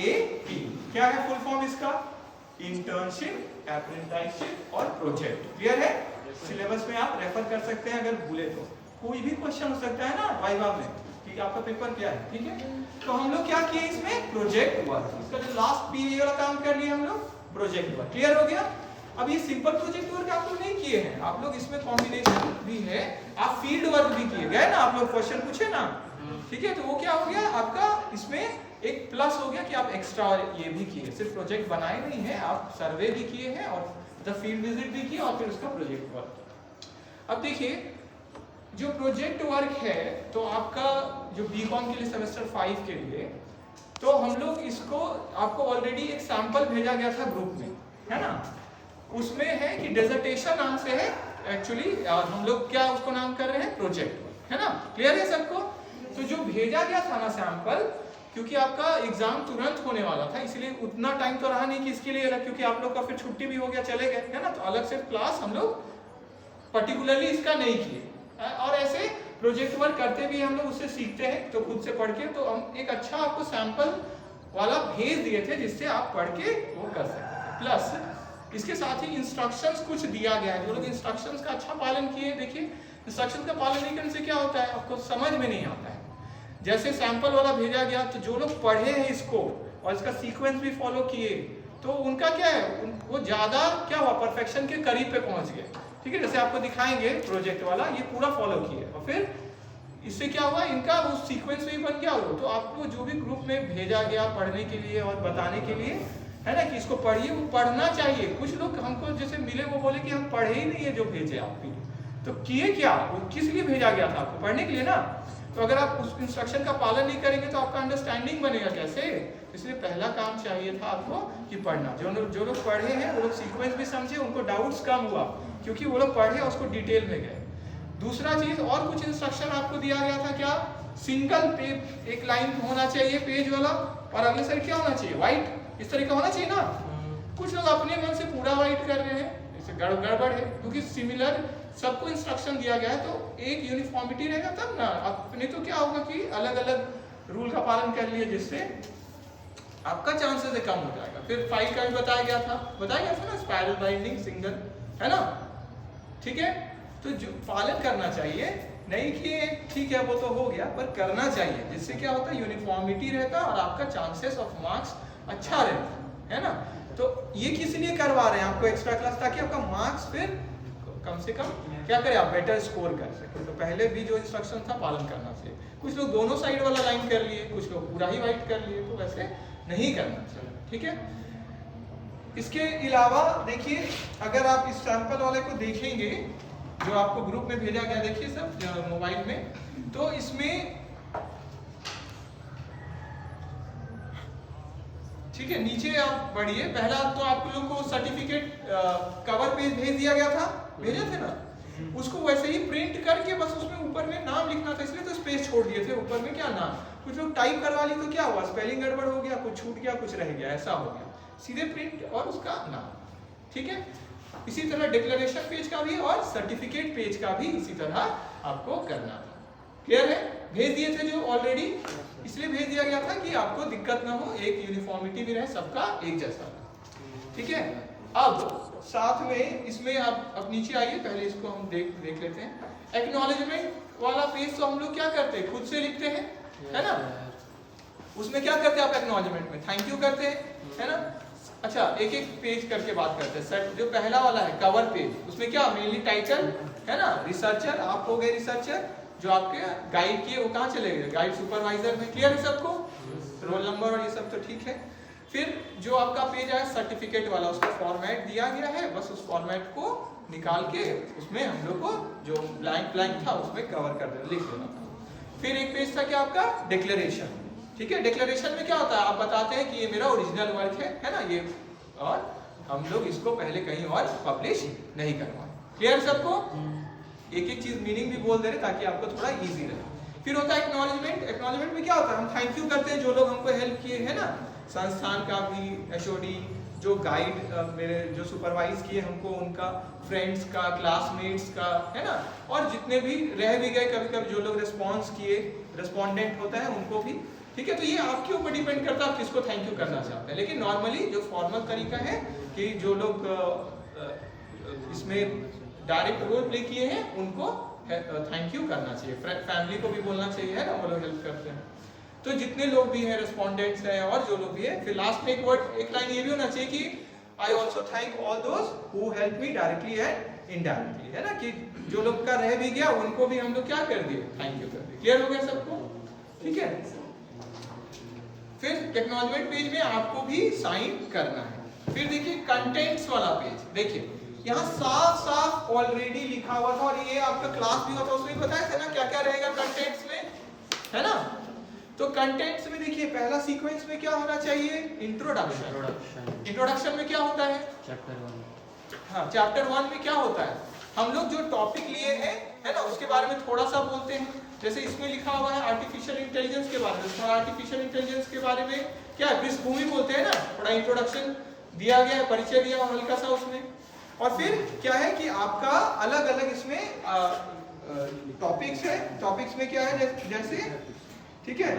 IAP। क्या है full form इसका? इंटर्नशिप, अप्रेंटिसशिप और प्रोजेक्ट। क्लियर है? सिलेबस में आप रेफर कर सकते हैं अगर भूले तो। कोई भी क्वेश्चन हो सकता है ना वाइवा में कि आपका पेपर क्या है, ठीक है। तो हम लोग क्या किए इसमें? Project work. इसका जो लास्ट पी वाला काम कर लिए हम लोग, प्रोजेक्ट वर्क। क्लियर हो गया? अब ये सिंपल प्रोजेक्ट वर्क आप लोग नहीं किए हैं, आप लोग इसमें कॉम्बिनेशन भी है, आप फील्ड वर्क भी किए गए ना, आप लोग क्वेश्चन पूछे ना, ठीक है। तो वो क्या हो गया आपका, इसमें एक प्लस हो गया कि आप एक्स्ट्रा ये भी किए, सिर्फ प्रोजेक्ट बनाए नहीं है, आप सर्वे भी किए हैं और द फील्ड विजिट भी किए और फिर उसका प्रोजेक्ट वर्क। अब देखिए जो प्रोजेक्ट वर्क है तो आपका जो बीकॉम के लिए सेमेस्टर 5 के लिए, तो हम लोग इसको आपको ऑलरेडी एक सैंपल भेजा गया था ग्रुप में, है ना। उसमें है कि डिसर्टेशन नाम से है एक्चुअली, और हम लोग क्या उसको नाम कर रहे हैं? प्रोजेक्ट वर्क, है ना। क्लियर है सबको? तो जो भेजा गया था ना सैंपल, क्योंकि आपका एग्जाम तुरंत होने वाला था, इसलिए उतना टाइम तो रहा नहीं कि इसके लिए अलग, क्योंकि आप लोग का फिर छुट्टी भी हो गया, चले गए, है ना। तो अलग से क्लास हम लोग पर्टिकुलरली इसका नहीं किए, और ऐसे प्रोजेक्ट वर्क करते भी हम लोग उससे सीखते हैं, तो खुद से पढ़ के तो हम एक अच्छा आपको सैंपल वाला भेज दिए थे जिससे आप पढ़ के वो कर सकते हैं। प्लस इसके साथ ही इंस्ट्रक्शंस कुछ दिया गया है, जो लोग इंस्ट्रक्शंस का अच्छा पालन किए, देखिए इंस्ट्रक्शन का पालन नहीं करने से क्या होता है आपको समझ में नहीं आता है। जैसे सैंपल वाला भेजा गया, तो जो लोग पढ़े हैं इसको और इसका सीक्वेंस भी फॉलो किए, तो उनका क्या है, वो ज्यादा क्या हुआ, परफेक्शन के करीब पे पहुंच गए, ठीक है। जैसे आपको दिखाएंगे प्रोजेक्ट वाला, ये पूरा फॉलो किए और फिर इससे क्या हुआ, इनका वो सीक्वेंस भी बन गया। तो आपको जो भी ग्रुप में भेजा गया पढ़ने के लिए और बताने के लिए, है ना, कि इसको पढ़िए, वो पढ़ना चाहिए। कुछ लोग हमको जैसे मिले वो बोले कि हम पढ़े ही नहीं है जो भेजे आपके लिए, तो किए क्या, वो किस लिए भेजा गया था आपको? पढ़ने के लिए ना। तो अगर आप उस इंस्ट्रक्शन का पालन नहीं करेंगे तो आपका अंडरस्टैंडिंग बनेगा कैसे? इसलिए पहला काम चाहिए था आपको कि पढ़ना। जो लोग पढ़े हैं वो लोग सीक्वेंस भी समझे, उनको डाउट्स कम हुआ क्योंकि वो लोग पढ़े और उसको डिटेल में गए। दूसरा चीज और कुछ इंस्ट्रक्शन आपको दिया गया था, क्या? सिंगल पेज, एक लाइन होना चाहिए पेज वाला, और अगले साइड क्या होना चाहिए? व्हाइट, इस तरह का होना चाहिए ना। कुछ लोग अपने मन से पूरा व्हाइट कर रहे हैं, इसे गड़बड़ है, क्योंकि सिमिलर सबको इंस्ट्रक्शन दिया गया है तो एक यूनिफॉर्मिटी रहेगा तब ना। अपने तो क्या होगा कि अलग अलग रूल का पालन कर लिए, जिससे आपका चांसेस कम हो जाएगा। फिर फाइल का भी बताया गया था ना, स्पाइरल बाइंडिंग, सिंगल, है ना, ठीक है। तो जो पालन करना चाहिए, नहीं कि ठीक है वो तो हो गया, पर करना चाहिए, जिससे क्या होता है यूनिफॉर्मिटी रहता और आपका चांसेस ऑफ मार्क्स अच्छा रहता है ना। तो ये किस लिए करवा रहे हैं आपको एक्स्ट्रा क्लास, ताकि आपका मार्क्स फिर कम से कम क्या करें, आप बेटर स्कोर कर सके। तो पहले भी जो इंस्ट्रक्शन था पालन करना चाहिए। कुछ लोग दोनों साइड वाला लाइन कर लिए, कुछ लोग पूरा ही व्हाइट कर लिए, तो वैसे नहीं करना चाहिए, ठीक है। इसके अलावा देखिए, अगर आप इस सैंपल वाले को देखेंगे जो आपको ग्रुप में भेजा गया, देखिए सब मोबाइल में, तो इसमें ठीक है, नीचे आप बढ़िए। पहला तो आप लोगों को सर्टिफिकेट कवर पेज भेज दिया गया था, भेजे थे ना, उसको वैसे ही प्रिंट करके बस उसमें ऊपर में नाम लिखना था, इसलिए तो स्पेस छोड़ दिए थे ऊपर में, क्या नाम। कुछ लोग टाइप करवा ली तो क्या हुआ, स्पेलिंग गड़बड़ हो गया, कुछ छूट गया, कुछ रह गया, ऐसा हो गया। सीधे प्रिंट और उसका नाम, ठीक है। इसी तरह डिक्लेरेशन पेज का भी और सर्टिफिकेट पेज का भी इसी तरह आपको करना था। क्लियर है? भेज दिए थे जो ऑलरेडी, इसलिए भेज दिया गया था कि आपको दिक्कत ना हो, एक यूनिफॉर्मिटी भी रहे, सबका एक जैसा, ठीक है। अब साथ में इसमें आप नीचे आइए, पहले इसको हम देख लेते हैं। एक्नॉलेजमेंट वाला पेज तो हम लोग क्या करते हैं, खुद से लिखते हैं, है ना। उसमें क्या करते हैं आप एक्नॉलेजमेंट में, थैंक यू करते हैं, है ना। अच्छा, एक एक पेज करके बात करते हैं। सेट जो पहला वाला है कवर पेज, उसमें क्या मेनली टाइटल, है ना, रिसर्चर, आप हो गए रिसर्चर, जो आपके गाइड किए वो कहाँ चले गए, गाइड सुपरवाइजर में। क्लियर है सबको? रोल नंबर और ये सब तो ठीक है। फिर जो आपका पेज है सर्टिफिकेट वाला, उसका फॉर्मेट दिया गया है, बस उस फॉर्मेट को निकाल के उसमें हम लोग को जो ब्लैंक था उसमें कवर कर देना, लिख देना था। फिर एक पेज था क्या आपका, डिक्लेरेशन, ठीक है। डिक्लेरेशन में क्या होता है, आप बताते हैं कि ये मेरा ओरिजिनल वर्क है ना ये, और हम लोग इसको पहले कहीं और पब्लिश नहीं करवाएं। क्लियर सबको? एक एक चीज मीनिंग भी बोल दे रहे ताकि आपको थोड़ा इजी रहे। फिर होता है एक्नॉलेजमेंट। एक्नॉलेजमेंट में क्या होता है, हम थैंक यू करते हैं जो लोग हमको हेल्प किए, है ना, संस्थान का भी, एचओडी, जो गाइड मेरे जो सुपरवाइज किए हमको, उनका, फ्रेंड्स का, क्लासमेट्स का, है ना, और जितने भी रह भी गए कभी कभी जो लोग रिस्पॉन्स किए, रिस्पोंडेंट होता है उनको भी ठीक है, तो ये आपके ऊपर डिपेंड करता है आप किसको थैंक यू करना चाहते हैं। लेकिन नॉर्मली जो फॉर्मल तरीका है कि जो लोग इसमें डायरेक्ट रोल प्ले किए हैं उनको थैंक यू करना चाहिए, फैमिली को भी बोलना चाहिए, है ना, वो लोग हेल्प करते हैं। तो जितने लोग भी हैं रेस्पोंडेंट्स हैं और जो लोग भी है, फिर लास्ट में एक लाइन ये भी होना चाहिए कि I also thank all those who help me directly and indirectly, है ना, कि जो लोग का रह भी गया उनको भी हम लोग क्या कर दिए, थैंक यू कर दिए। क्लियर हो गया सबको? ठीक है, फिर एक्नॉलेजमेंट पेज में आपको भी साइन करना है। फिर देखिए कंटेंट्स वाला पेज, देखिए यहाँ साफ साफ ऑलरेडी लिखा हुआ था और ये आपका क्लास भी होता उसमें बताया था ना क्या क्या रहेगा कंटेंट्स में, है ना। तो कंटेंट्स में देखिए पहला सीक्वेंस में क्या होना चाहिए, इंट्रोडक्शन। इंट्रोडक्शन में क्या होता है, चैप्टर 1। हाँ, चैप्टर 1 में क्या होता है, हम लोग जो टॉपिक लिए हैं, है ना, उसके बारे में थोड़ा सा बोलते हैं। जैसे इसमें लिखा हुआ है आर्टिफिशियल इंटेलिजेंस के बारे में, थोड़ा आर्टिफिशियल इंटेलिजेंस के बारे में क्या पृष्ठभूमि बोलते हैं ना, थोड़ा इंट्रोडक्शन दिया गया है, परिचय दिया हल्का सा उसमें। और फिर क्या है कि आपका अलग अलग इसमें टॉपिक्स है। टॉपिक्स में क्या है, जैसे ठीक है,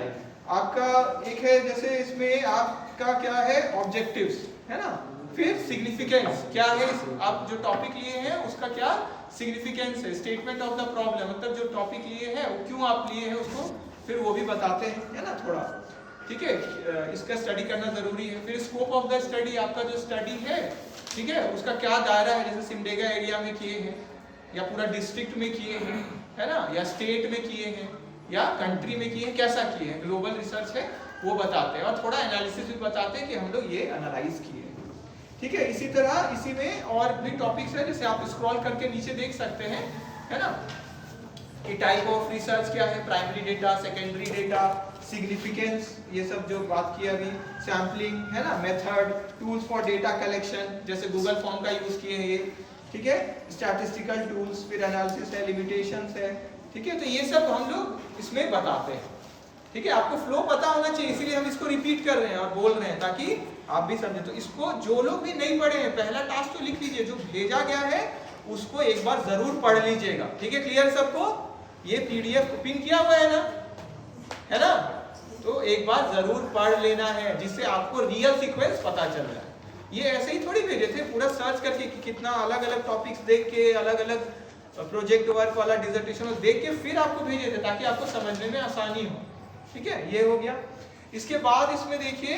आपका एक है जैसे इसमें आपका क्या है ऑब्जेक्टिव्स, है ना, फिर सिग्निफिकेंस क्या है, आप जो टॉपिक लिए हैं उसका क्या सिग्निफिकेंस है, स्टेटमेंट ऑफ द प्रॉब्लम, मतलब जो टॉपिक लिए हैं वो क्यों आप लिए हैं उसको फिर वो भी बताते हैं, है ना, थोड़ा। ठीक है, इसका स्टडी करना जरूरी है। फिर स्कोप ऑफ द स्टडी, आपका जो स्टडी है, ठीक है, उसका क्या दायरा है, जैसे सिमडेगा एरिया में किए हैं या पूरा डिस्ट्रिक्ट में किए हैं, है ना, या स्टेट में किए हैं या कंट्री में किए हैं, कैसा किए हैं, ग्लोबल रिसर्च है वो बताते हैं। और थोड़ा एनालिसिस भी बताते हैं कि हम लोग ये एनालाइज किए हैं। ठीक है, इसी तरह इसी में और भी टॉपिक्स है, जैसे आप स्क्रॉल करके नीचे देख सकते हैं, है ना, कि टाइप ऑफ रिसर्च क्या है, primary data, secondary data, significance, ये सब जो बात की अभी, सैम्पलिंग, है ना, method, tools for data collection, जैसे गूगल फॉर्म का यूज किए हैं ये, ठीक है, स्टैटिस्टिकल टूल्स, फिर एनालिसिस है, लिमिटेशंस है। ठीक है, तो ये सब हम लोग इसमें बताते हैं। ठीक है, आपको फ्लो पता होना चाहिए, इसीलिए हम इसको रिपीट कर रहे हैं और बोल रहे हैं ताकि आप भी समझे। तो इसको जो लोग भी नहीं पढ़े हैं, पहला टास्क तो लिख लीजिए, जो भेजा गया है उसको एक बार जरूर पढ़ लीजिएगा। ठीक है, क्लियर सबको? ये पीडीएफ पिन किया हुआ है ना, है ना, तो एक बार जरूर पढ़ लेना है जिससे आपको रियल सीक्वेंस पता चल रहा है। ये ऐसे ही थोड़ी भेजे थे पूरा सर्च करके कि कितना अलग अलग टॉपिक्स देख के, अलग अलग प्रोजेक्ट वर्क वाला डिसर्टेशन देख के फिर आपको भेजे थे ताकि आपको समझने में आसानी हो। ठीक है, ये हो गया। इसके बाद इसमें देखिए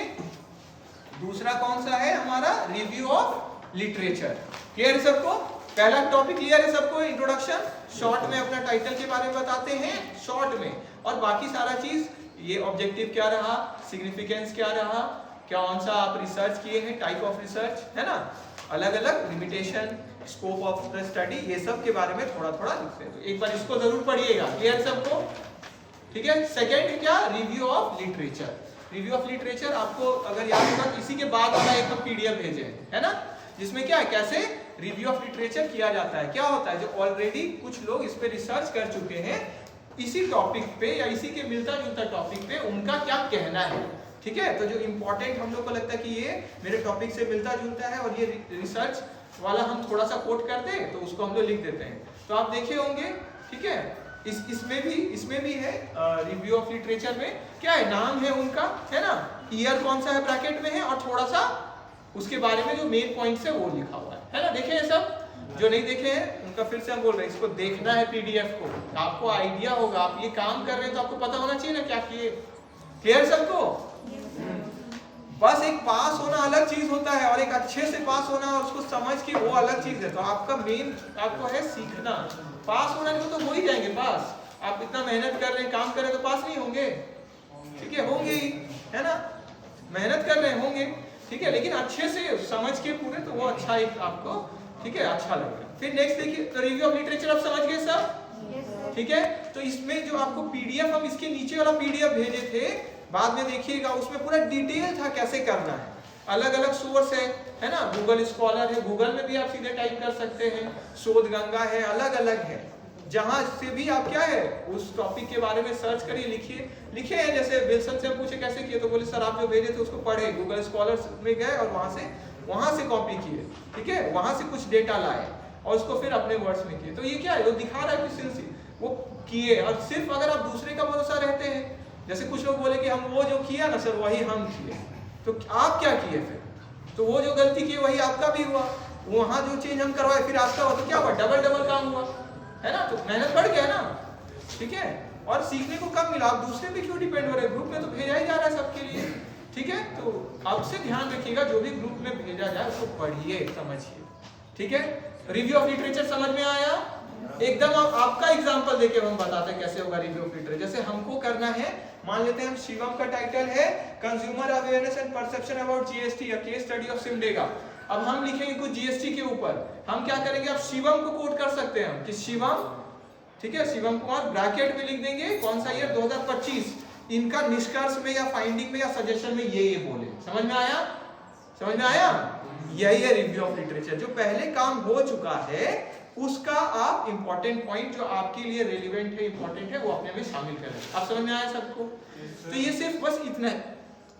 दूसरा कौन सा है हमारा, रिव्यू ऑफ लिटरेचर। क्लियर है सबको? पहला टॉपिक क्लियर है सबको, इंट्रोडक्शन, शॉर्ट में अपना टाइटल के बारे में बताते हैं शॉर्ट में, और बाकी सारा चीज ये ऑब्जेक्टिव क्या रहा, सिग्निफिकेंस क्या रहा, कौन सा आप रिसर्च किए हैं, टाइप ऑफ रिसर्च, है ना, अलग अलग limitation, scope of the study, ये सब के बारे में थोड़ा थोड़ा लिखते हैं। तो एक बार इसको जरूर पढ़िएगा। क्लियर सबको? ठीक है। सेकंड क्या, review of literature. Review of literature आपको अगर याद होगा तो इसी के बाद वाला एक पीडीएफ भेजे है ना, जिसमें क्या है, कैसे रिव्यू ऑफ लिटरेचर किया जाता है। क्या होता है, जो ऑलरेडी कुछ लोग इस पे रिसर्च कर चुके हैं इसी टॉपिक पे या इसी के मिलता जुलता टॉपिक पे, उनका क्या कहना है। ठीक है, तो जो इम्पोर्टेंट हम लोग को लगता है कि ये मेरे टॉपिक से मिलता जुलता है और ये रिसर्च वाला हम थोड़ा सा कोट कर दें तो उसको हम लोग लिख देते हैं। तो आप देखे होंगे, ठीक है, इसमें भी है रिव्यू ऑफ लिटरेचर में क्या है, नाम है उनका, है ना, ईयर कौन सा है ब्रैकेट में है, और थोड़ा सा उसके बारे में जो मेन पॉइंट्स है वो लिखा हुआ है ना। देखे हैं सब? जो नहीं देखे हैं उनका फिर से हम बोल रहे हैं, इसको देखना है पीडीएफ को, आपको आइडिया होगा। आप ये काम कर रहे हैं तो आपको पता होना चाहिए ना क्या किए। क्लियर सबको? बस एक पास होना अलग चीज होता है और एक अच्छे से पास होना और उसको समझ के वो अलग चीज है। तो आपका मेन आपको है सीखना। पास होना तो हो ही जाएंगे पास, आप इतना मेहनत कर रहे हैं, काम कर रहे हैं तो पास नहीं होंगे। ठीक है, होंगे ही, है ना, मेहनत कर रहे हैं होंगे, ठीक है, लेकिन अच्छे से समझ के पूरे तो वो अच्छा एक आपको, ठीक है, अच्छा लगेगा। फिर नेक्स्ट देखिए, तो रिव्यू ऑफ लिटरेचर आप समझ गए सब? ठीक है, तो इसमें जो आपको पीडीएफ, हम इसके नीचे वाला पीडीएफ भेजे थे, बाद में देखिएगा उसमें पूरा डिटेल था कैसे करना है। अलग अलग सोर्स है ना, गूगल स्कॉलर है, गूगल में भी आप सीधे टाइप कर सकते हैं, शोध गंगा है, अलग अलग है, जहां से भी आप क्या है उस टॉपिक के बारे में सर्च करिए, लिखे हैं। जैसे विल्सन से हम पूछे कैसे किए, तो बोले सर आप जो भेजे थे उसको पढ़े, गूगल स्कॉलर में गए और वहां से कॉपी किए, ठीक है, वहां से कुछ डेटा लाए और उसको फिर अपने वर्ड्स में किए। तो ये क्या है, वो दिखा रहा है कि वो किए। और सिर्फ अगर आप दूसरे का भरोसा रहते हैं जैसे कुछ लोग बोले कि हम वो जो किया ना सर वही हम किए, तो आप क्या किए फिर? तो वो जो गलती की वही आपका भी हुआ, वहां जो चेंज हम करवाए फिर आपका हुआ, तो क्या हुआ? डबल काम हुआ, है ना? तो मेहनत बढ़ गया ना, ठीक है। और सीखने को कम मिला, आप दूसरे पे क्यों डिपेंड हो रहे? ग्रुप में तो भेजा ही जा रहा है सबके लिए, ठीक है। तो आपसे ध्यान रखिएगा, जो भी ग्रुप में भेजा जाए उसको पढ़िए, समझिए, ठीक है। रिव्यू ऑफ लिटरेचर समझ में आया? एकदम आपका एग्जांपल देके हम बताते हैं कैसे होगा रिव्यू ऑफ लिटरेचर। जैसे हमको करना है, मान लेते हैं हम शिवम का टाइटल है consumer awareness and perception about GST, a case study of Simdega. अब हम लिखेंगे कुछ जीएसटी के ऊपर, हम क्या करेंगे? अब शिवम को कोट कर सकते हैं हम कि शिवम, ठीक है, शिवम कुमार, ब्रैकेट में लिख देंगे कौन सा ईयर 2025, इनका निष्कर्ष में या फाइंडिंग में या सजेशन में ये बोले। समझ में आया? समझ में आया? यही है रिव्यू ऑफ लिटरेचर। जो पहले काम हो चुका है उसका आप इंपॉर्टेंट पॉइंट जो आपके लिए रेलिवेंट है, इंपॉर्टेंट है, वो अपने में शामिल करें। आप समझ में आया सबको? तो ये सिर्फ बस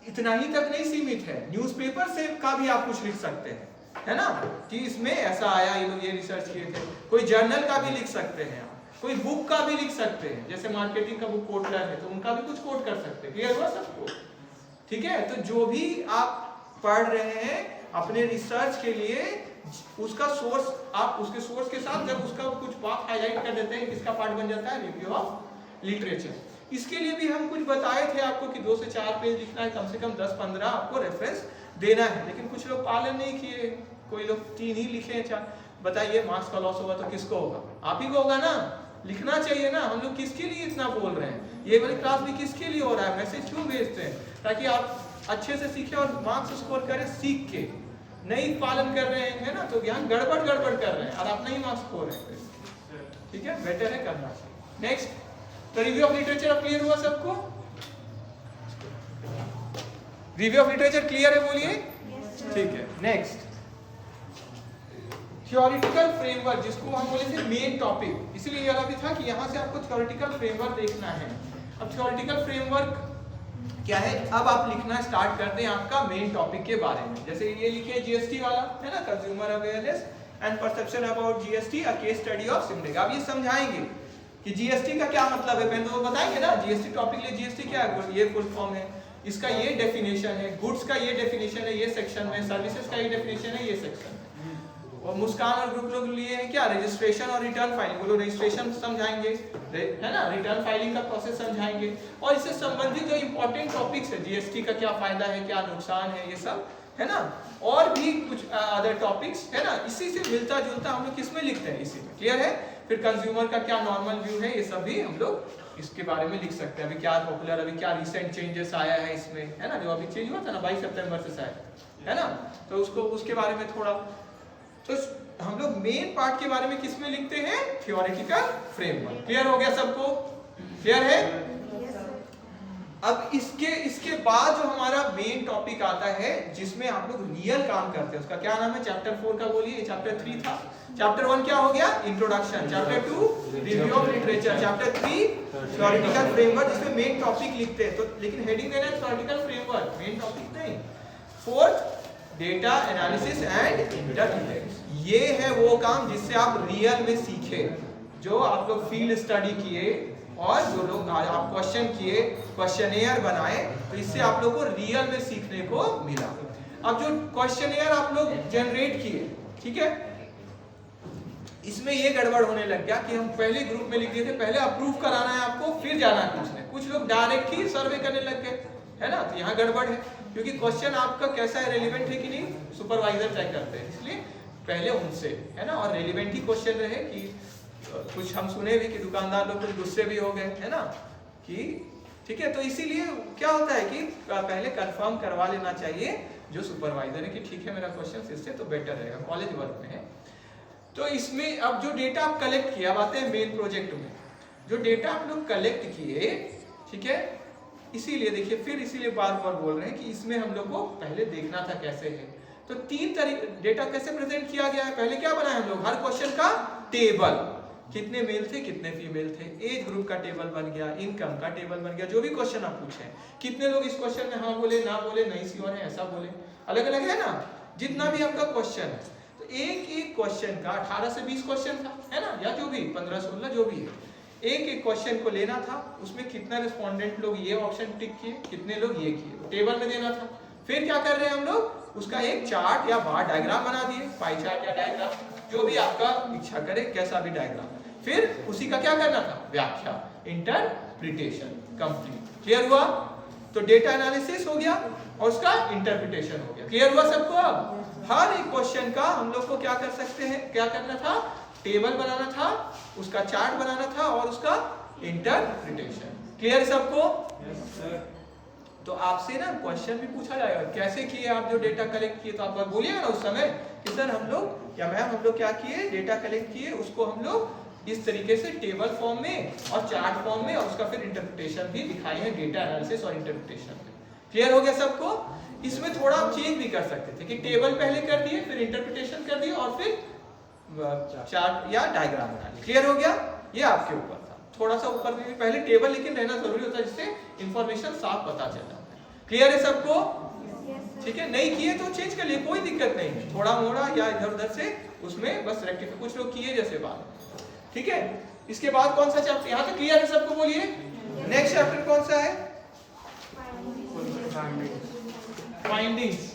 इतना ही तक नहीं सीमित है, न्यूज़पेपर से का भी आप कुछ लिख सकते हैं, है ना, कि इसमें ऐसा आया, ये लोग ये रिसर्च किए थे। कोई जर्नल का भी लिख सकते हैं, कोई बुक का भी लिख सकते हैं, जैसे मार्केटिंग का बुक कोट है तो उनका भी कुछ कोट कर सकते हैं। क्लियर हुआ सबको? ठीक है। तो जो भी आप पढ़ रहे हैं अपने रिसर्च के लिए, उसका सोर्स, आप उसके सोर्स के साथ जब उसका कुछ पार्ट हाईलाइट कर देते हैं, किसका पार्ट बन जाता है? Review of literature. इसके लिए भी हम कुछ बताए थे आपको कि 2 से 4 पेज लिखना है, कम से कम 10-15 आपको रेफरेंस देना है, लेकिन कुछ लोग पालन नहीं किए, कोई लोग 3 ही लिखे हैं, 4। बताइए, मार्क्स का लॉस होगा तो किसको होगा? आप ही को होगा ना। लिखना चाहिए ना। हम लोग किसके लिए इतना बोल रहे हैं? ये वाली क्लास भी किसके लिए हो रहा है? मैसेज क्यों भेजते हैं? ताकि आप अच्छे से सीखें और मार्क्स स्कोर करें सीख के। नहीं पालन कर रहे हैं ना, तो ज्ञान गड़बड़ कर रहे हैं और आप नहीं मार्क्स स्कोर है, ठीक है। बेटर है करना चाहिए। नेक्स्ट, तो रिव्यू ऑफ लिटरेचर अब क्लियर हुआ सबको? रिव्यू ऑफ लिटरेचर क्लियर है? बोलिए। ठीक है। नेक्स्ट, थ्योरेटिकल फ्रेमवर्क, जिसको हम बोले थे मेन टॉपिक, इसलिए ये वाला भी था कि यहाँ से आपको थ्योरेटिकल फ्रेमवर्क देखना है। अब थ्योरेटिकल फ्रेमवर्क क्या है? अब आप लिखना स्टार्ट कर दें आपका मेन टॉपिक के बारे में। जैसे ये लिखिए जीएसटी वाला, है ना, consumer awareness and perception about GST, a case study of Simdega. अब ये समझाएंगे कि जीएसटी का क्या मतलब है, पहले तो बताएंगे ना। जीएसटी टॉपिक लिए जीएसटी क्या है, ये फुल फॉर्म है, इसका ये डेफिनेशन है, गुड्स का ये डेफिनेशन है ये सेक्शन में, सर्विसेज का ये डेफिनेशन है ये सेक्शन में। और मुस्कान और ग्रुप लोग लिए हैं क्या, रजिस्ट्रेशन और रिटर्न फाइलिंग। वो लोग रजिस्ट्रेशन समझाएंगे, है ना, रिटर्न फाइलिंग का प्रोसेस समझाएंगे, और इससे संबंधित जो इंपॉर्टेंट टॉपिक्स है, जीएसटी का क्या फायदा है, क्या नुकसान है, ये सब, है ना, और भी कुछ अदर टॉपिक्स, है ना, इसी से मिलता जुलता हम लोग किसमें लिखते हैं, इसी में। क्लियर है? फिर कंज्यूमर का क्या नॉर्मल व्यू है, ये सब भी हम लोग इसके बारे में लिख सकते हैं। अभी क्या पॉपुलर, अभी क्या रिसेंट चेंजेस आया है इसमें, है ना, जो अभी चेंज हुआ था ना 22 सितंबर से शायद, है ना, तो उसको उसके बारे में थोड़ा। तो हम लोग मेन पार्ट के बारे में किसमें लिखते हैं? Theoretical framework. क्लियर हो गया सबको? क्लियर है? अब इसके बाद जो हमारा मेन टॉपिक आता है, जिसमें आप लोग रियल काम करते हैं, उसका क्या नाम है? चैप्टर 4 का बोलिए। चैप्टर 3 था। चैप्टर 1 क्या हो गया? Introduction. Chapter 2 review of literature. Chapter 3 theoretical framework, जिसमें मेन टॉपिक लिखते हैं। तो लेकिन हेडिंग देना है थ्योरेटिकल फ्रेमवर्क, मेन टॉपिक नहीं। 4th data analysis and interpretation. ये है वो काम जिससे आप रियल में सीखे, जो आप लोग फील्ड स्टडी किए और जो लोग आप क्वेश्चन किए, क्वेश्चनेयर बनाए, तो इससे आप लोग को रियल में सीखने को मिला। अब जो क्वेश्चनेयर आप लोग जनरेट किए, ठीक है, इसमें ये गड़बड़ होने लग गया कि हम पहले ग्रुप में लिख दिए थे, पहले अप्रूव कराना है आपको, फिर जाना है पूछने। कुछ लोग डायरेक्ट ही सर्वे करने लग गए, है ना, तो यहाँ गड़बड़ है, क्योंकि क्वेश्चन आपका कैसा है, रेलिवेंट है कि नहीं, सुपरवाइजर चेक करते हैं, इसलिए पहले उनसे, है ना, और रेलिवेंट ही क्वेश्चन रहे। कि कुछ हम सुने भी कि दुकानदार लोग कुछ गुस्से भी हो गए, है ना, कि ठीक है, तो इसीलिए क्या होता है कि पहले कंफर्म करवा लेना चाहिए जो सुपरवाइजर है कि ठीक है मेरा क्वेश्चन इससे तो बेटर रहेगा, कॉलेज वर्क में है। तो इसमें अब जो डेटा आप कलेक्ट किया, अब आते हैं मेन प्रोजेक्ट में, जो डेटा आप लोग कलेक्ट किए, ठीक है, इसीलिए देखिए, फिर इसीलिए बार बार बोल रहे हैं कि इसमें हम लोग को पहले देखना था कैसे है। तो 3 तरीके डेटा कैसे प्रेजेंट किया गया है। पहले क्या बनाया हम लोग, हर क्वेश्चन का टेबल, कितने मेल थे कितने फीमेल थे, एज ग्रुप का टेबल बन गया, इनकम का टेबल बन गया, जो भी क्वेश्चन आप पूछे, कितने लोग इस क्वेश्चन में हाँ बोले, ना बोले, नहीं श्योर है, ऐसा बोले, अलग अलग है ना, जितना भी आपका क्वेश्चन है। तो एक एक क्वेश्चन का 18 से 20 क्वेश्चन था, है ना, या जो भी 15-16 जो भी है, एक एक क्वेश्चन को लेना था, उसमें कितना रिस्पोंडेंट लोग ये ऑप्शन टिक किए, कितने लोग ये किए, टेबल में देना था। फिर क्या कर रहे हैं हम लोग, उसका एक चार्ट या बार डायग्राम बना दिए, पाई चार्ट या डायग्राम, जो भी आपका इच्छा करे, कैसा भी डायग्राम। फिर उसी का क्या करना था, व्याख्या, इंटरप्रिटेशन कंप्लीट। क्लियर हुआ? तो डेटा एनालिसिस हो गया और उसका इंटरप्रिटेशन हो गया। क्लियर हुआ सबको? अब हर एक क्वेश्चन का हम लोग को क्या कर सकते हैं, क्या करना था, टेबल बनाना था, उसका चार्ट बनाना था और उसका इंटरप्रिटेशन। क्लियर सबको? तो आपसे ना क्वेश्चन भी पूछा जाएगा, कैसे किए आप जो डेटा कलेक्ट किए, तो आप बोलिएगा ना उस समय कि सर हम लोग या मैम हम लोग क्या किए, डेटा कलेक्ट किए, उसको हम लोग इस तरीके से टेबल फॉर्म में और चार्ट फॉर्म में, और उसका फिर इंटरप्रिटेशन भी दिखाई है, डेटा एनालिसिस और इंटरप्रिटेशन में। क्लियर हो गया सबको? इसमें थोड़ा आप चेंज भी कर सकते थे कि टेबल पहले कर दिए, फिर इंटरप्रिटेशन कर दिए और फिर चार्ट या डायग्राम बना लिए। क्लियर हो गया? ये आपके ऊपर था, थोड़ा सा ऊपर भी पहले टेबल लेकिन रहना जरूरी होता है, जिससे इंफॉर्मेशन साफ पता चल जाता है। क्लियर है सबको? ठीक है, नहीं किए तो चेंज कर लिए, कोई दिक्कत नहीं है, थोड़ा मोड़ा या इधर उधर से उसमें बस रेक्टिफाई, कुछ लोग किए जैसे बात। ठीक है, इसके बाद कौन सा चैप्टर, यहाँ तक क्लियर है सबको? बोलिए नेक्स्ट चैप्टर कौन सा है? फाइंडिंग्स,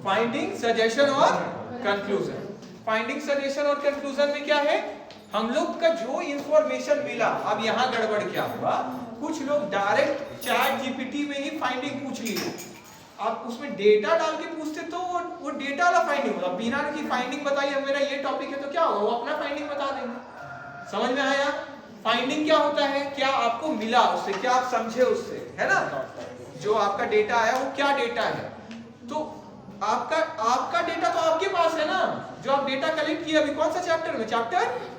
फाइंडिंग, सजेशन और कंक्लूजन। फाइंडिंग, सजेशन और कंक्लूजन में क्या है, हम लोग का जो इंफॉर्मेशन मिला, अब यहाँ गड़बड़ क्या हुआ, कुछ लोग डायरेक्ट चैट जीपीटी में ही फाइंडिंग पूछ लिए। आप उसमें डेटा डाल के पूछते तो वो डेटा वाला फाइंडिंग होगा, बिना की फाइंडिंग बताइए मेरा ये टॉपिक है तो क्या होगा, वो अपना फाइंडिंग बता देंगे। समझ में आया? फाइंडिंग क्या होता है, क्या आपको मिला उससे, क्या आप समझे उससे, है ना, जो आपका डेटा आया वो क्या डेटा है। तो आपका डेटा तो आपके पास है ना, जो आप डेटा कलेक्ट किया अभी कौन सा चैप्टर में, चैप्टर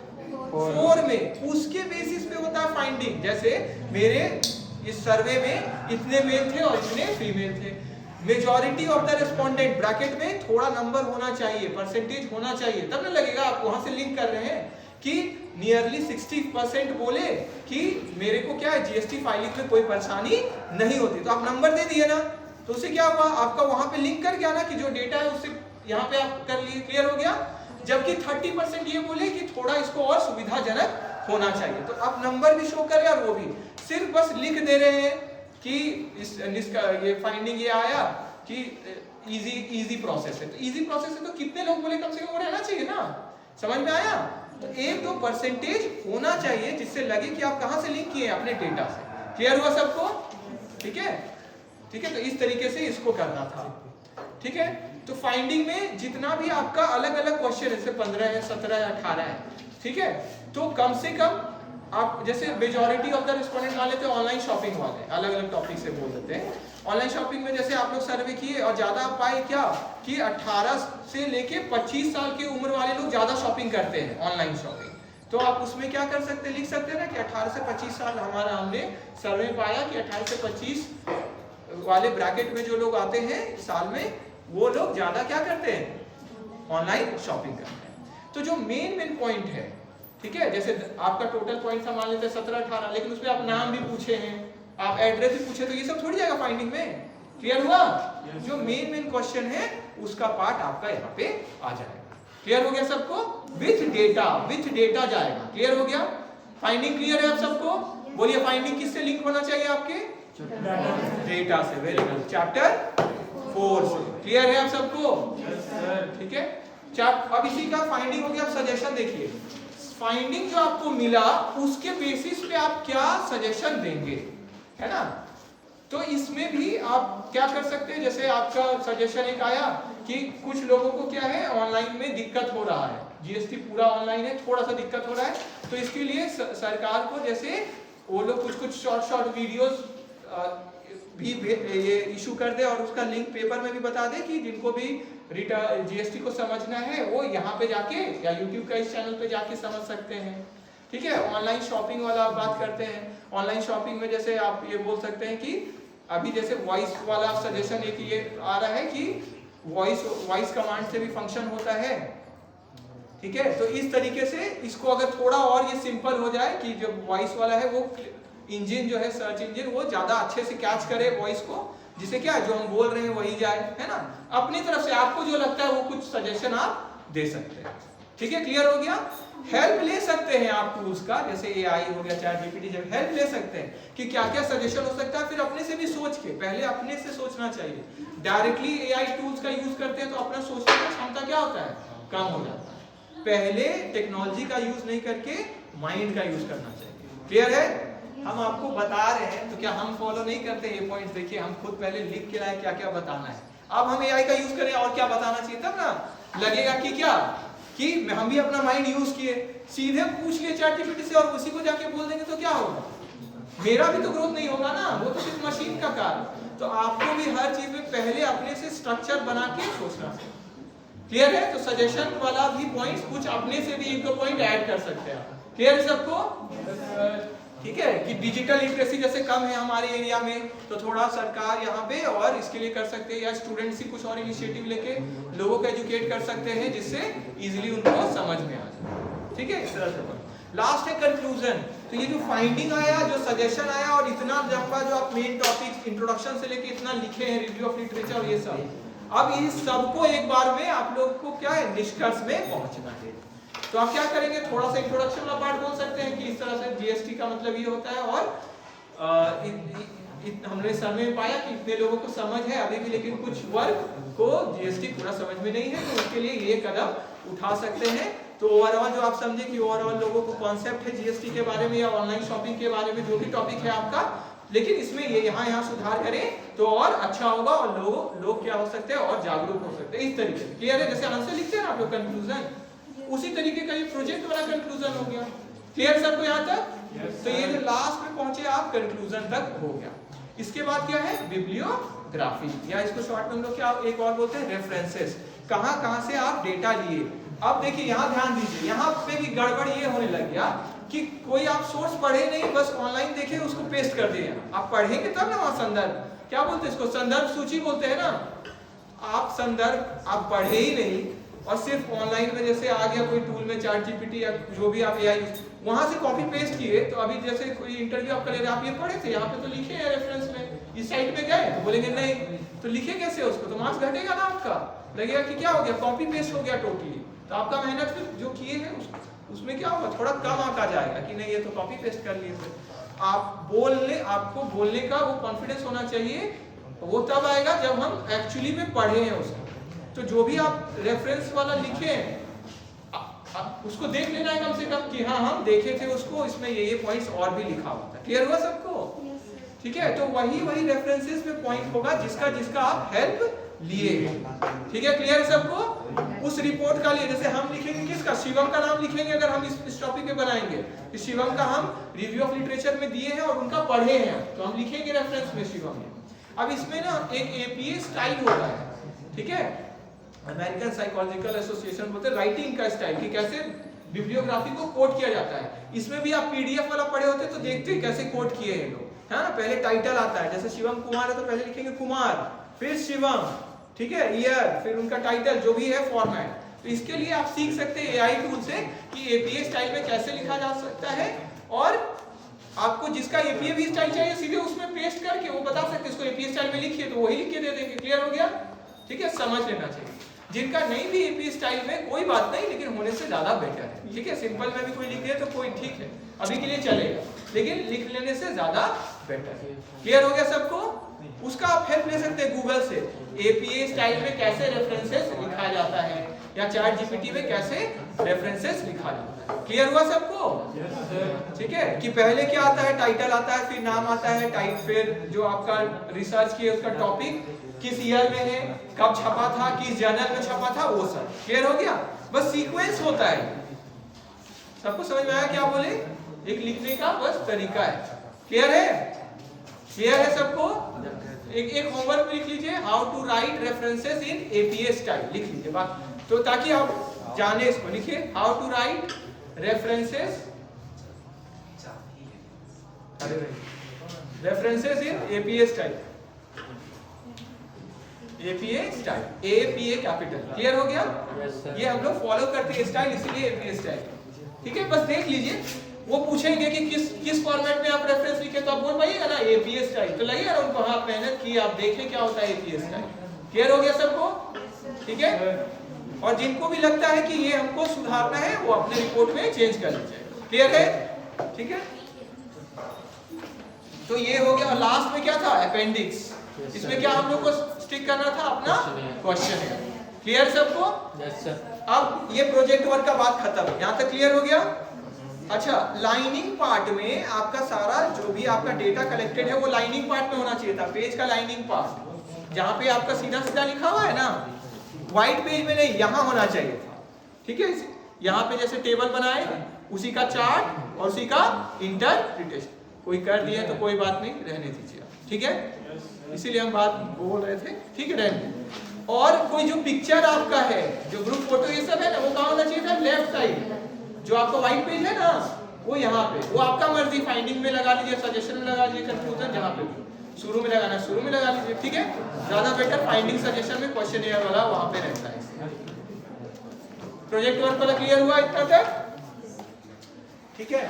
4 में, उसके बेसिस पे होता है फाइंडिंग। जैसे मेरे इस सर्वे में इतने मेल थे और इतने फीमेल थे, majority of the respondent bracket में थोड़ा नंबर होना चाहिए, परसेंटेज होना चाहिए, तब ना लगेगा आप वहां से लिंक कर रहे हैं कि नियरली 60% बोले कि मेरे को क्या है, जीएसटी फाइलिंग में कोई परेशानी नहीं होती, तो आप नंबर दे दिए ना, तो उससे क्या हुआ, आपका वहां पे लिंक कर गया ना कि जो डेटा है उससे यहाँ पे आप कर लिए। क्लियर हो गया? जबकि 30% ये बोले कि थोड़ा इसको और सुविधाजनक होना चाहिए, तो आप नंबर भी शो करें और वो भी, सिर्फ बस लिख दे रहे हैं कि इसका ये फाइंडिंग ये आया कि इजी प्रोसेस है, तो इजी प्रोसेस है तो कितने लोग बोले, कम से कम वो रहना चाहिए ना। समझ में आया? तो 1-2% होना चाहिए जिससे लगे कि आप कहां से लिंक किए अपने डेटा से। क्लियर हुआ सबको? ठीक है, ठीक है, तो इस तरीके से इसको करना था। ठीक है, तो फाइंडिंग में जितना भी आपका अलग अलग क्वेश्चन है, जैसे 15 है, 17 है, 18 है, ठीक है, तो कम से कम आप जैसे मेजॉरिटी ऑफ द रिस्पोंडेंट मान लेते हैं ऑनलाइन शॉपिंग वाले, अलग अलग टॉपिक से बोल देते हैं। ऑनलाइन शॉपिंग में जैसे आप लोग सर्वे किए और ज्यादा आप पाए क्या कि 18 से लेके 25 साल की उम्र वाले लोग ज्यादा शॉपिंग करते हैं, ऑनलाइन शॉपिंग। तो आप उसमें क्या कर सकते हैं, लिख सकते हैं ना कि 18 से 25 साल, हमारा हमने सर्वे पाया कि 18 से 25 वाले ब्रैकेट में जो लोग आते हैं साल में, वो लोग ज्यादा क्या करते हैं, ऑनलाइन शॉपिंग करते हैं। तो जो मेन पॉइंट है, ठीक है, जैसे आपका टोटल पॉइंट मान लेते हैं 17-18, लेकिन उसमें आप नाम भी पूछे हैं, आप एड्रेस भी पूछे, तो ये सब थोड़ी जाएगा फाइंडिंग में। क्लियर हुआ? जो मेन क्वेश्चन है उसका पार्ट आपका यहाँ पे आ जाएगा। क्लियर हो गया सबको? विथ डेटा जाएगा। क्लियर हो गया? फाइंडिंग क्लियर है आप सबको? बोलिए फाइंडिंग किससे लिंक होना चाहिए आपके? डेटा से। वेरी गुड, चैप्टर 4 से। क्लियर है आप सबको? ठीक है, अब इसी का फाइंडिंग हो गया। अब सजेशन देखिए, फाइंडिंग जो आपको मिला उसके बेसिस पे आप क्या सजेशन देंगे, है ना। तो इसमें भी आप क्या कर सकते हैं, जैसे आपका सजेशन एक आया कि कुछ लोगों को क्या है, ऑनलाइन में दिक्कत हो रहा है, जीएसटी पूरा ऑनलाइन है, थोड़ा सा दिक्कत हो रहा है, तो इसके लिए सरकार को जैसे वो लोग कुछ शॉर्ट वीडियोस भी ये इशू कर दे और उसका लिंक पेपर में भी बता दे कि जिनको भी जीएसटी को समझना है वो यहाँ पे जाके या यूट्यूब का इस चैनल पे जाके समझ सकते हैं। ठीक है, ऑनलाइन शॉपिंग वाला आप बात करते हैं। ऑनलाइन शॉपिंग में जैसे आप ये बोल सकते हैं कि अभी जैसे वॉइस वाला सजेशन एक ये आ रहा है कि वॉइस कमांड से भी फंक्शन होता है। ठीक है, तो इस तरीके से इसको अगर थोड़ा और ये सिंपल हो जाए कि जो वॉइस वाला है वो इंजन जो है, सर्च इंजन, वो ज्यादा अच्छे से कैच करे वॉइस को, जिसे क्या जो हम बोल रहे हैं वही जाए, है ना। अपनी तरफ से आपको जो लगता है वो कुछ सजेशन आप दे सकते हैं। ठीक है, क्लियर हो गया। हेल्प ले सकते हैं आप टूल्स का, जैसे एआई हो गया, चैट जीपीटी, जब हेल्प ले सकते हैं कि क्या क्या सजेशन हो सकता है, फिर अपने से भी सोच के, पहले अपने से सोचना चाहिए। डायरेक्टली एआई टूल्स का यूज करते हैं तो अपना सोचने की क्षमता क्या होता है, कम हो जाता है। पहले टेक्नोलॉजी का यूज नहीं करके माइंड का यूज करना चाहिए। क्लियर है? हम आपको बता रहे हैं तो क्या हम फॉलो नहीं करते ये पॉइंट? देखिए हम खुद पहले लिख के लाए क्या क्या बताना है, अब हम एआई का यूज करें और क्या बताना चाहिए, तब ना लगेगा कि क्या कि हम भी अपना माइंड यूज किए। सीधे पूछ लिए चैट जीपीटी से और उसी को जाके बोल देंगे तो क्या होगा, मेरा भी तो ग्रोथ नहीं होगा ना, वो तो सिर्फ मशीन का कार्य। तो आपको भी हर चीज में पहले अपने से स्ट्रक्चर बना के सोचना चाहिए। क्लियर है? तो सजेशन वाला भी पॉइंट्स कुछ अपने से भी एक दो पॉइंट ऐड कर सकते हैं। क्लियर है सबको? ठीक है कि डिजिटल लिटरेसी जैसे कम है हमारे एरिया में, तो थोड़ा सरकार यहाँ पे और इसके लिए कर सकते हैं, या स्टूडेंट्स ही कुछ और इनिशिएटिव लेके लोगों को एजुकेट कर सकते हैं जिससे इजीली उनको समझ में आ जाए। ठीक है, इस तरह से। लास्ट है कंक्लूजन। तो ये जो फाइंडिंग आया, जो सजेशन आया, और इतना लंबा जो आप मेन टॉपिक इंट्रोडक्शन से लेके इतना लिखे हैं, रिव्यू ऑफ लिटरेचर और ये सब, अब ये सबको एक बार में आप लोग को क्या है, निष्कर्ष में पहुंचना है। तो आप क्या करेंगे, थोड़ा सा इंट्रोडक्शन वाला पार्ट बोल सकते हैं कि इस तरह से जीएसटी का मतलब ये होता है, और हमने सर्वे में पाया कि इतने लोगों को समझ है अभी भी, लेकिन कुछ वर्ग को जीएसटी पूरा समझ में नहीं है, तो उसके लिए ये कदम उठा सकते हैं। तो ओवरऑल जो आप समझे कि ओवरऑल लोगों को कॉन्सेप्ट है जीएसटी के बारे में या ऑनलाइन शॉपिंग के बारे में, जो भी टॉपिक है आपका, लेकिन इसमें ये यहाँ सुधार करें तो और अच्छा होगा, और लोग क्या हो सकते हैं, और जागरूक हो सकते हैं इस तरीके से। क्लियर है? जैसे आंसर लिखते हैं आप लोग कंक्लूजन, उसी तरीके का ये प्रोजेक्ट वाला कंक्लूजन हो गया। क्लियर सबको यहाँ तक? तो ये जो लास्ट में पहुंचे आप, कंक्लूजन तक हो गया। इसके बाद क्या है, बिब्लियोग्राफी, या इसको शॉर्ट में हम लोग क्या एक और बोलते हैं, रेफरेंसेस। कहां से आप डेटा लिए। अब देखिए यहाँ ध्यान दीजिए, यहाँ पे भी गड़बड़ ये होने लग गया कि कोई आप सोर्स पढ़े नहीं, बस ऑनलाइन देखे उसको पेस्ट कर दिए। आप पढ़ेंगे तब ना, वहां संदर्भ क्या बोलते हैं, इसको संदर्भ सूची बोलते हैं ना। आप संदर्भ आप पढ़े ही नहीं और सिर्फ ऑनलाइन में जैसे आ गया कोई टूल में, चैट जीपीटी या जो भी आप एआई, वहां से कॉपी पेस्ट किए। तो अभी जैसे कोई इंटरव्यू आपका ले रहे, आप ये पढ़े थे, यहाँ पे तो लिखे हैं रेफरेंस में, इस साइट में गए तो बोलेंगे नहीं, तो लिखे कैसे उसको, तो मार्क्स घटेगा ना आपका, लगेगा कि क्या हो गया, कॉपी पेस्ट हो गया टोटली। तो आपका मेहनत फिर जो किए हैं उसमें क्या होगा, थोड़ा कम आंका जाएगा कि नहीं ये तो कॉपी पेस्ट कर लिए थे। आपको बोलने का वो कॉन्फिडेंस होना चाहिए, वो तब आएगा जब हम एक्चुअली में पढ़े हैं उसको। तो जो भी आप रेफरेंस वाला लिखे हैं उसको देख लेना है कम से कम कि हाँ हम देखे थे उसको, इसमें ये पॉइंट्स और भी लिखा होता है। क्लियर हुआ सबको? ठीक है, तो वही रेफरेंसेस में पॉइंट होगा जिसका आप हेल्प लिए। ठीक है, क्लियर है सबको? उस रिपोर्ट का लिए, जैसे हम लिखेंगे किसका, शिवम का नाम लिखेंगे अगर हम इस टॉपिक पे बनाएंगे, तो शिवम का हम रिव्यू ऑफ लिटरेचर में दिए हैं और उनका पढ़े हैं, तो हम लिखेंगे रेफरेंस में शिवम में। अब इसमें ना एक एपीए स्टाइल होता है, ठीक है, अमेरिकन साइकोलॉजिकल एसोसिएशन बोलते हैं राइटिंग का स्टाइल, कि कैसे बिब्लियोग्राफी को कोट किया जाता है। इसमें भी आप पीडीएफ वाला पढ़े होते तो देखते कैसे कोट किए हैं लोग, है ना। पहले टाइटल आता है, जैसे शिवम कुमार है तो पहले लिखेंगे कुमार, फिर शिवम, ठीक है, ईयर, फिर उनका टाइटल जो भी है फॉर्मेट। तो इसके लिए आप सीख सकते हैं एआई टूल से कि एपीए स्टाइल में कैसे लिखा जा सकता है, और आपको जिसका एपीए भी स्टाइल चाहिए सीधे उसमें पेस्ट करके वो बता सकते हैं इसको एपीए स्टाइल में लिखिए, तो वही लिख के दे देंगे। क्लियर हो गया? ठीक है, समझ लेना चाहिए। जिनका नहीं भी एपीए स्टाइल में कोई बात नहीं, लेकिन होने से ज्यादा बेटर है। ठीक है, सिंपल में भी कोई लिख दे तो कोई ठीक है, अभी के लिए चलेगा, लेकिन लिख लेने से ज्यादा बेटर है। क्लियर हो गया सबको? उसका आप हेल्प ले सकते हैं गूगल से, एपीए स्टाइल में कैसे रेफरेंसेस लिखा जाता है, या चैट जीपीटी में कैसे रेफरेंसेस लिखा जाता है। क्लियर हुआ सबको? ठीक है, कि पहले क्या आता है, टाइटल आता है, फिर नाम आता है, फिर जो आपका रिसर्च किया उसका टॉपिक किस ईयर में है, कब छपा था, किस जर्नल में छपा था, वो सब। क्लियर हो गया? बस सीक्वेंस होता है। सबको समझ में आया क्या बोले? एक लिखने का बस तरीका है। क्लियर है? क्लियर है सबको? एक होमवर्क में लिख लीजिए, how to write references in APA style, लिख लीजिए बात, तो ताकि आप जाने इसको। लिखिए how to write references in APA style, APA style, APA capital. Clear हो गया? ये हम लोग फॉलो करते हैं स्टाइल, इसलिए एपीए स्टाइल। ठीक है, बस देख लीजिए, वो पूछेंगे कि किस फॉर्मेट में आप रेफरेंस लिखे, तो आप बोल पाइएगा ना एपीए स्टाइल, तो लगेगा ना उनको हाँ मेहनत की, आप देखें क्या होता है एपीए स्टाइल। क्लियर हो गया सबको? ठीक है, और जिनको भी लगता है कि ये हमको सुधारना है वो अपने रिपोर्ट में चेंज कर लीजिए। क्लियर है? ठीक है, तो ये हो गया। और लास्ट में क्या था? अपेंडिक्स। इसमें क्या हम लोग को स्टिक करना था? अपना क्वेश्चन है। क्लियर सबको? Yes sir. अब ये प्रोजेक्ट वर्क का बात खत्म, यहाँ तक क्लियर हो गया? अच्छा, लाइनिंग पार्ट में आपका सारा जो भी आपका डेटा कलेक्टेड है वो लाइनिंग पार्ट में होना चाहिए था, पेज का लाइनिंग पार्ट, जहाँ पे आपका सीधा सीधा लिखा हुआ है ना, व्हाइट पेज में नहीं, यहाँ होना चाहिए था। ठीक है, यहाँ पे जैसे टेबल बनाए उसी का चार्ट और उसी का इंटरप्रिटेशन। कोई कर दिया तो कोई बात नहीं, रहने दीजिए। ठीक है, इसीलिए हम बात बोल रहे थे। ठीक है, रहने। और कोई जो पिक्चर आपका है, जो ग्रुप फोटो ये सब है ना, वो कहाँ होना चाहिए था? Left side. जो आपका व्हाइट पेज है ना, वो यहाँ पे। वो आपका मर्जी, फाइंडिंग में लगा लीजिए, सजेशन में लगा लीजिए, कंक्लूजन जहाँ पे शुरू में लगाना शुरू में लगा लीजिए। ठीक है, ज्यादा बेटर फाइंडिंग सजेशन में क्वेश्चन एयर वाला वहां पे रहता है। प्रोजेक्ट वर्क वाला क्लियर हुआ इतना तक? ठीक है,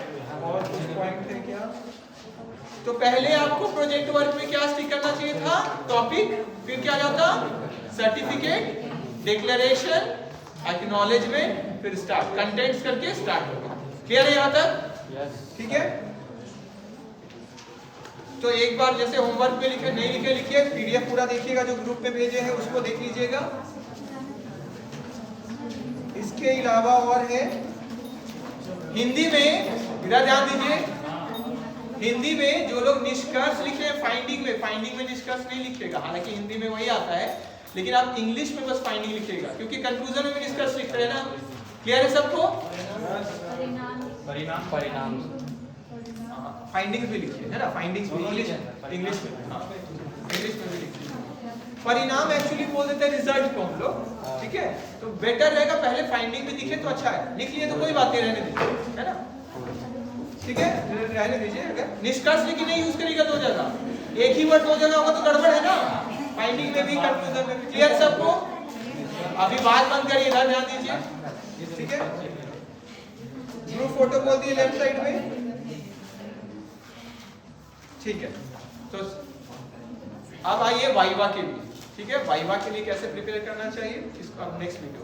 और कुछ पॉइंट थे क्या? तो पहले आपको प्रोजेक्ट वर्क में क्या स्टिक करना चाहिए था? टॉपिक, फिर क्या जाता? सर्टिफिकेट, डिक्लेरेशन, एक्नॉलेजमेंट, फिर स्टार्ट, कंटेंट्स करके स्टार्ट होगा। क्लियर है यहाँ तक? यस। ठीक है, तो एक बार जैसे होमवर्क पे लिखे, नहीं लिखे लिखिए, पीडीएफ पूरा देखिएगा जो ग्रुप में भेजे हैं उसको देख लीजिएगा। इसके अलावा और है हिंदी में, इधर ध्यान दीजिए, हिंदी में जो लोग निष्कर्ष लिखे हैं फाइंडिंग में निष्कर्ष नहीं लिखेगा, हालांकि हिंदी में वही आता है, लेकिन आप इंग्लिश में बस फाइंडिंग लिखेगा, क्योंकि कंक्लूजन में भी निष्कर्ष लिख रहे हैं ना। क्लियर है सबको? परिणाम फाइंडिंग्स भी लिखिए, है ना, फाइंडिंग्स भी इंग्लिश में, हाँ इंग्लिश में भी लिखिए। परिणाम एक्चुअली बोल देते हैं रिजल्ट को हम लोग। ठीक है, तो बेटर रहेगा पहले फाइंडिंग भी दिखे तो अच्छा है, लिख लिए तो कोई बात नहीं, रहने दीजिए, है ना। ठीक है, रहने दीजिए। अगर निष्कर्ष लेकिन नहीं यूज करेगा दो जगह, एक ही वर्ड दो जगह होगा तो गड़बड़ है ना, फाइंडिंग में भी कंक्लूजन में भी। क्लियर सबको? अभी बात बंद करिए, इधर ध्यान दीजिए। ठीक है, ग्रुप फोटो बोल दिए लेफ्ट साइड में। ठीक है, तो अब आइए वाइवा के लिए। ठीक है, वाइवा के लिए कैसे प्रिपेयर करना चाहिए इसको अब नेक्स्ट वीडियो